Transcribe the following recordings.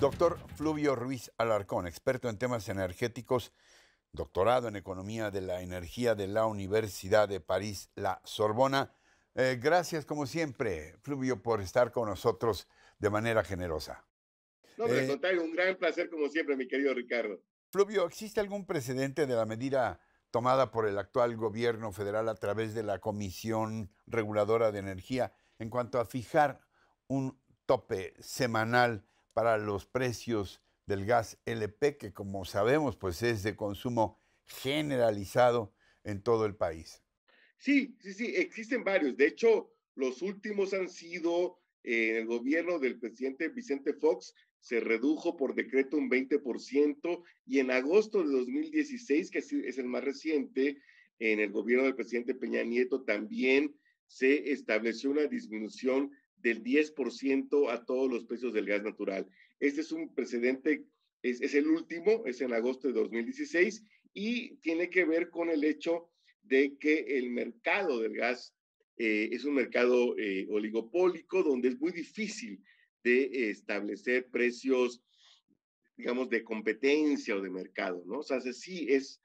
Doctor Fluvio Ruiz Alarcón, experto en temas energéticos, doctorado en Economía de la Energía de la Universidad de París, la Sorbona. Gracias, como siempre, Fluvio, por estar con nosotros de manera generosa. No, hombre, al Eh, contrario, un gran placer como siempre, mi querido Ricardo. Fluvio, ¿existe algún precedente de la medida tomada por el actual gobierno federal a través de la Comisión Reguladora de Energía en cuanto a fijar un tope semanal para los precios del gas LP, que como sabemos, pues es de consumo generalizado en todo el país? Sí, sí, sí, existen varios. De hecho, los últimos han sido en el gobierno del presidente Vicente Fox, se redujo por decreto un 20% y en agosto de 2016, que es el más reciente, en el gobierno del presidente Peña Nieto también se estableció una disminución del 10% a todos los precios del gas natural. Este es un precedente, es el último, es en agosto de 2016 y tiene que ver con el hecho de que el mercado del gas es un mercado oligopólico donde es muy difícil de establecer precios, digamos, de competencia o de mercado, ¿no? O sea, sí es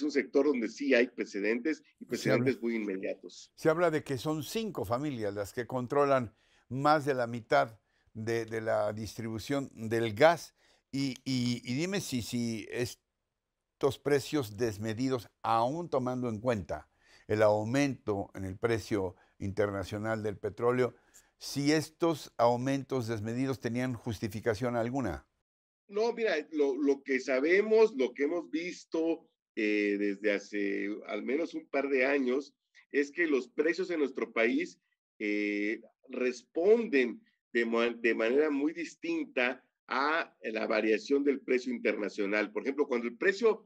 un sector donde sí hay precedentes y Se habla, precedentes muy inmediatos. se habla de que son 5 familias las que controlan más de la mitad de la distribución del gas. Y dime si estos precios desmedidos, aún tomando en cuenta el aumento en el precio internacional del petróleo, si estos aumentos desmedidos tenían justificación alguna. No, mira, lo que sabemos, lo que hemos visto desde hace al menos un par de años, es que los precios en nuestro país responden de manera muy distinta a la variación del precio internacional. Por ejemplo, cuando el precio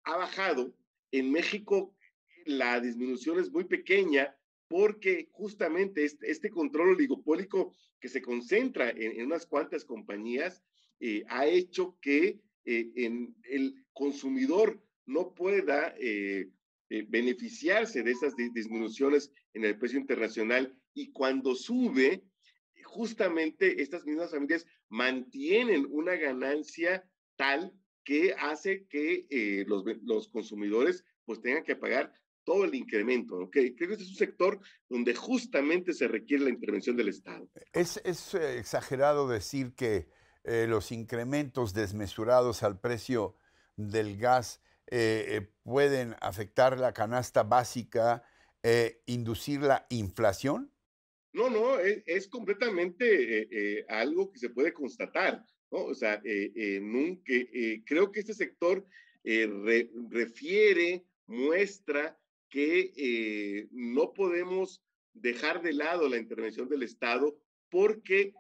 ha bajado, en México la disminución es muy pequeña porque justamente este control oligopólico que se concentra en unas cuantas compañías ha hecho que el consumidor no pueda beneficiarse de esas disminuciones en el precio internacional y cuando sube, justamente estas mismas familias mantienen una ganancia tal que hace que los consumidores pues tengan que pagar todo el incremento. ¿No? Creo que este es un sector donde justamente se requiere la intervención del Estado. Es exagerado decir que los incrementos desmesurados al precio del gas pueden afectar la canasta básica, inducir la inflación. No, no, es completamente algo que se puede constatar, ¿no? O sea, nunca, creo que este sector refiere, muestra que no podemos dejar de lado la intervención del Estado porque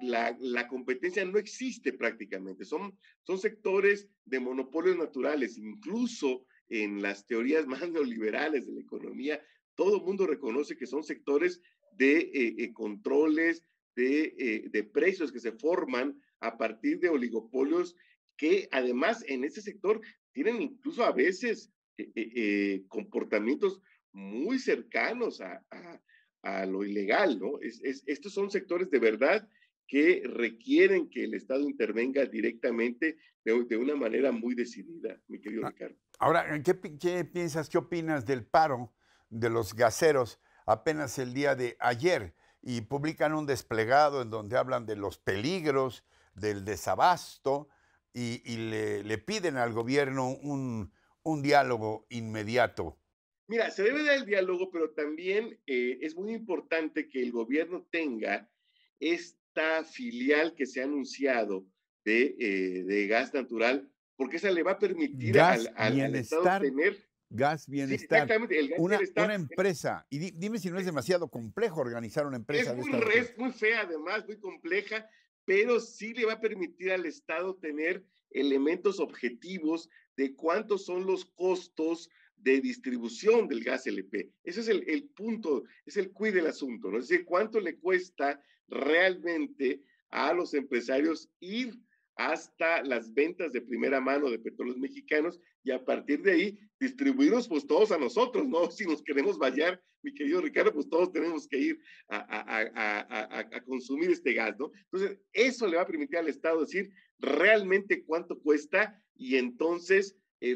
la competencia no existe prácticamente. Son sectores de monopolios naturales, incluso en las teorías más neoliberales de la economía, todo el mundo reconoce que son sectores de controles, de precios que se forman a partir de oligopolios que además en ese sector tienen incluso a veces comportamientos muy cercanos a lo ilegal, ¿no? Estos son sectores de verdad que requieren que el Estado intervenga directamente de una manera muy decidida, mi querido Ah, Ricardo. Ahora, ¿qué piensas, qué opinas del paro de los gaseros apenas el día de ayer? Y publican un desplegado en donde hablan de los peligros, del desabasto, y le piden al gobierno un diálogo inmediato. Mira, se debe dar el diálogo, pero también es muy importante que el gobierno tenga esta filial que se ha anunciado de gas natural, porque esa le va a permitir Gas al Estado Bienestar, tener, Gas sí, Bienestar, exactamente, el gas una bienestar. empresa. Y dime si no es demasiado complejo organizar una empresa de estas Es características. muy fea, además, muy compleja, pero sí le va a permitir al Estado tener elementos objetivos de cuántos son los costos de distribución del gas LP. Ese es el punto, es el quid del asunto, ¿no? Es decir, cuánto le cuesta realmente a los empresarios ir hasta las ventas de primera mano de petróleos mexicanos y a partir de ahí distribuirnos pues todos a nosotros, ¿no? Si nos queremos vallar, mi querido Ricardo, pues todos tenemos que ir a consumir este gas, ¿no? Entonces, eso le va a permitir al Estado decir realmente cuánto cuesta y entonces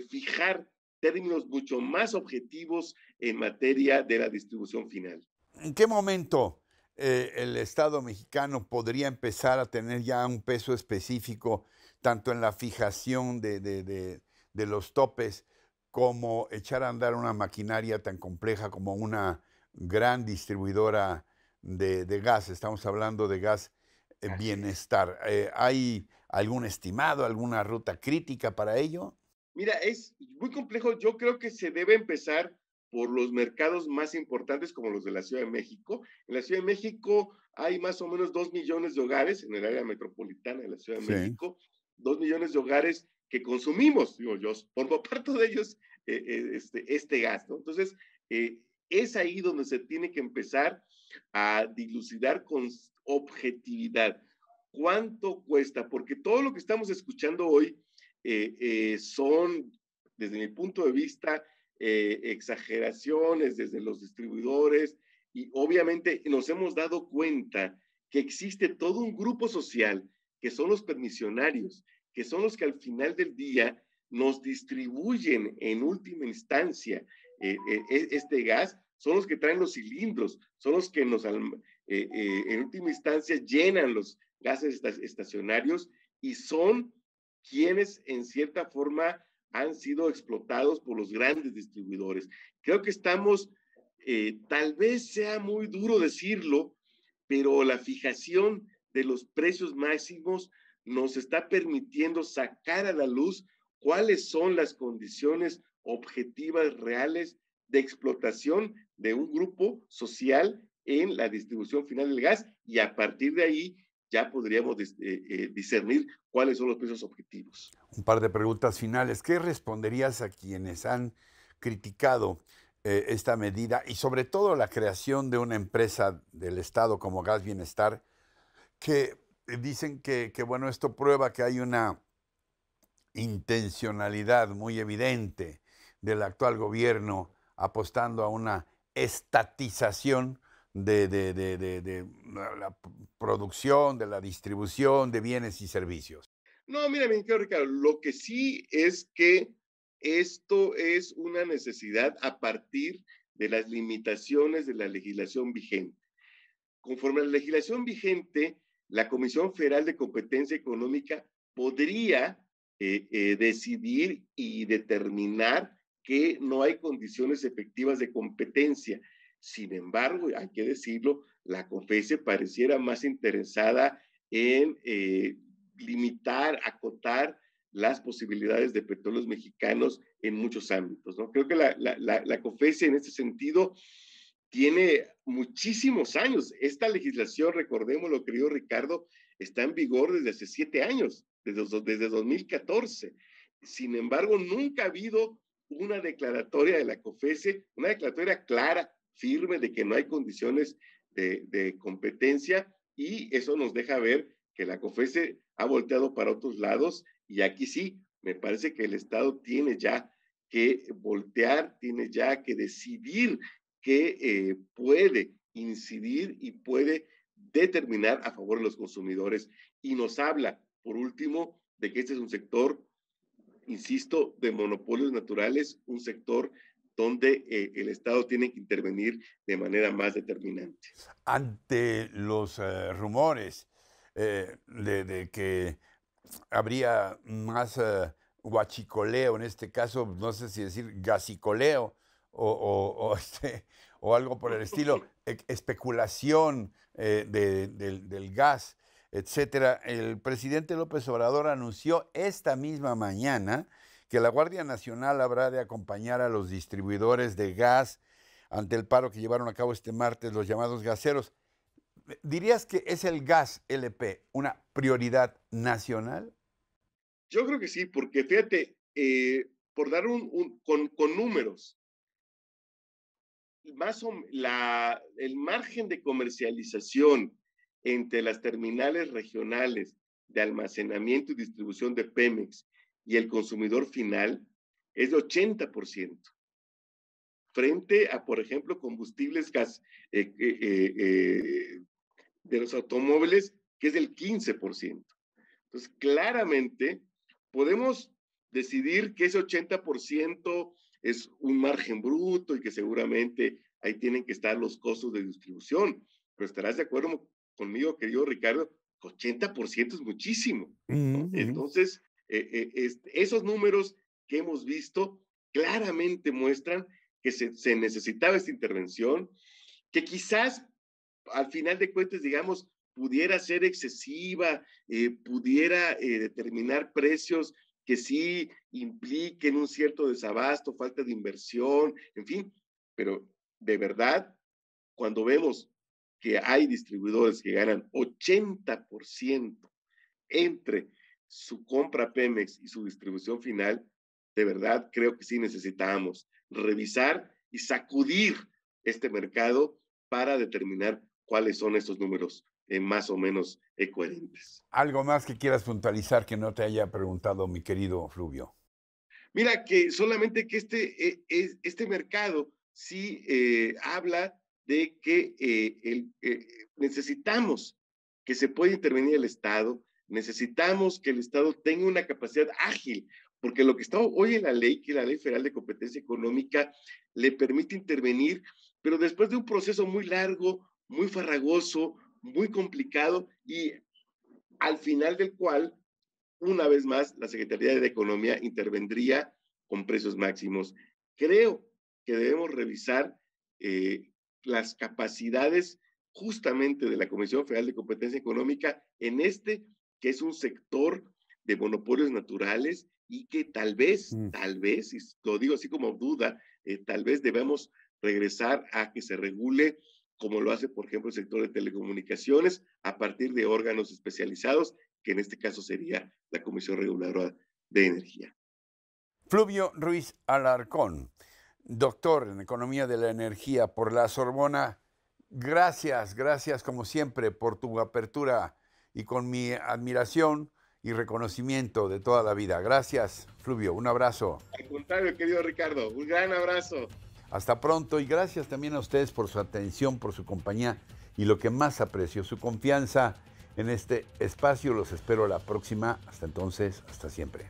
fijar términos mucho más objetivos en materia de la distribución final. ¿En qué momento el Estado mexicano podría empezar a tener ya un peso específico, tanto en la fijación de los topes, como echar a andar una maquinaria tan compleja como una gran distribuidora de gas? Estamos hablando de gas Así es. bienestar. ¿Hay algún estimado, alguna ruta crítica para ello? Mira, es muy complejo. Yo creo que se debe empezar por los mercados más importantes como los de la Ciudad de México. En la Ciudad de México hay más o menos 2 millones de hogares en el área metropolitana de la Ciudad de Sí. México, 2 millones de hogares que consumimos, digo yo, formo parte de ellos este gas, ¿no? Entonces, eh, es ahí donde se tiene que empezar a dilucidar con objetividad. ¿Cuánto cuesta? Porque todo lo que estamos escuchando hoy son, desde mi punto de vista, exageraciones desde los distribuidores y obviamente nos hemos dado cuenta que existe todo un grupo social que son los permisionarios, que son los que al final del día nos distribuyen en última instancia este gas, son los que traen los cilindros, son los que en última instancia llenan los gases estacionarios y son quienes en cierta forma han sido explotados por los grandes distribuidores. Creo que estamos, tal vez sea muy duro decirlo, pero la fijación de los precios máximos nos está permitiendo sacar a la luz cuáles son las condiciones objetivas reales de explotación de un grupo social en la distribución final del gas y a partir de ahí ya podríamos discernir cuáles son los precios objetivos. Un par de preguntas finales. ¿Qué responderías a quienes han criticado esta medida y sobre todo la creación de una empresa del Estado como Gas Bienestar, que dicen que, bueno, esto prueba que hay una intencionalidad muy evidente del actual gobierno apostando a una estatización de la producción, de la distribución de bienes y servicios? No, mira, mi querido Ricardo, lo que sí es que esto es una necesidad a partir de las limitaciones de la legislación vigente. Conforme a la legislación vigente, la Comisión Federal de Competencia Económica podría decidir y determinar que no hay condiciones efectivas de competencia. Sin embargo, hay que decirlo, la COFESE pareciera más interesada en limitar, acotar las posibilidades de petróleos mexicanos en muchos ámbitos, ¿no? Creo que la COFESE en este sentido tiene muchísimos años. Esta legislación, recordemos lo querido Ricardo, está en vigor desde hace 7 años, desde 2014. Sin embargo, nunca ha habido una declaratoria de la COFESE, una declaratoria clara, firme, de que no hay condiciones de competencia y eso nos deja ver que la COFESE ha volteado para otros lados y aquí sí, me parece que el Estado tiene ya que voltear, tiene ya que decidir que puede incidir y puede determinar a favor de los consumidores. Y nos habla, por último, de que este es un sector, insisto, de monopolios naturales, un sector donde el Estado tiene que intervenir de manera más determinante. Ante los rumores de que habría más guachicoleo, en este caso, no sé si decir gasicoleo o algo por el estilo, especulación del gas, etcétera. El presidente López Obrador anunció esta misma mañana que la Guardia Nacional habrá de acompañar a los distribuidores de gas ante el paro que llevaron a cabo este martes los llamados gaseros. ¿Dirías que es el gas LP una prioridad nacional? Yo creo que sí, porque fíjate, por dar con números, el margen de comercialización entre las terminales regionales de almacenamiento y distribución de Pemex y el consumidor final es de 80%, frente a, por ejemplo, combustibles gas, de los automóviles, que es del 15%. Entonces, claramente, podemos decidir que ese 80% es un margen bruto y que seguramente ahí tienen que estar los costos de distribución. Pero estarás de acuerdo conmigo, querido Ricardo, 80% es muchísimo, ¿no? Entonces, esos números que hemos visto claramente muestran que se necesitaba esta intervención, que quizás al final de cuentas, digamos, pudiera ser excesiva, pudiera determinar precios que sí impliquen un cierto desabasto, falta de inversión, en fin, pero de verdad, cuando vemos que hay distribuidores que ganan 80% entre su compra Pemex y su distribución final, de verdad creo que sí necesitamos revisar y sacudir este mercado para determinar cuáles son estos números más o menos coherentes. ¿Algo más que quieras puntualizar que no te haya preguntado mi querido Fluvio? Mira, que solamente que este mercado sí habla de que necesitamos que se pueda intervenir el Estado, necesitamos que el Estado tenga una capacidad ágil, porque lo que está hoy en la ley, que es la Ley Federal de Competencia Económica, le permite intervenir, pero después de un proceso muy largo, muy farragoso, muy complicado y al final del cual una vez más, la Secretaría de Economía intervendría con precios máximos. Creo que debemos revisar las capacidades justamente de la Comisión Federal de Competencia Económica en que es un sector de monopolios naturales y que tal vez, y lo digo así como duda, tal vez debemos regresar a que se regule como lo hace, por ejemplo, el sector de telecomunicaciones, a partir de órganos especializados, que en este caso sería la Comisión Reguladora de Energía. Fluvio Ruiz Alarcón, doctor en Economía de la Energía por la Sorbona. Gracias, gracias como siempre por tu apertura y con mi admiración y reconocimiento de toda la vida. Gracias, Fluvio, un abrazo. Al contrario, querido Ricardo, un gran abrazo. Hasta pronto y gracias también a ustedes por su atención, por su compañía y lo que más aprecio, su confianza en este espacio. Los espero la próxima. Hasta entonces, hasta siempre.